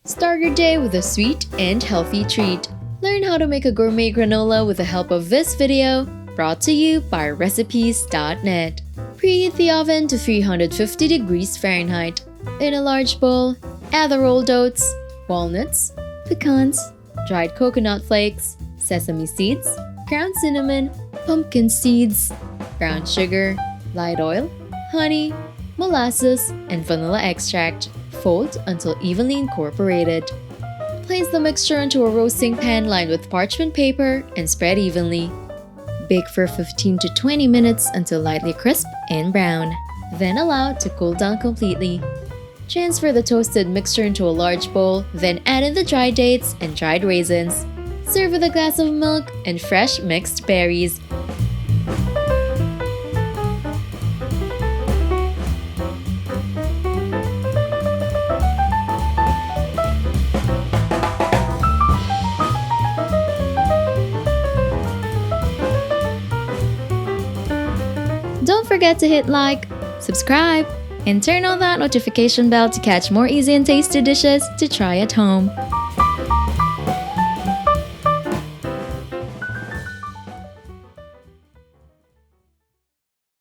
Start your day with a sweet and healthy treat. Learn how to make a gourmet granola with the help of this video, brought to you by recipes.net. Preheat the oven to 350 degrees Fahrenheit. In a large bowl, add the rolled oats, walnuts, pecans, dried coconut flakes, sesame seeds, ground cinnamon, pumpkin seeds, brown sugar, light oil, honey, molasses, and vanilla extract. Fold until evenly incorporated. Place the mixture into a roasting pan lined with parchment paper and spread evenly. Bake for 15 to 20 minutes until lightly crisp and brown, then allow to cool down completely. Transfer the toasted mixture into a large bowl, then add in the dried dates and dried raisins. Serve with a glass of milk and fresh mixed berries. Don't forget to hit like, subscribe, and turn on that notification bell to catch more easy and tasty dishes to try at home.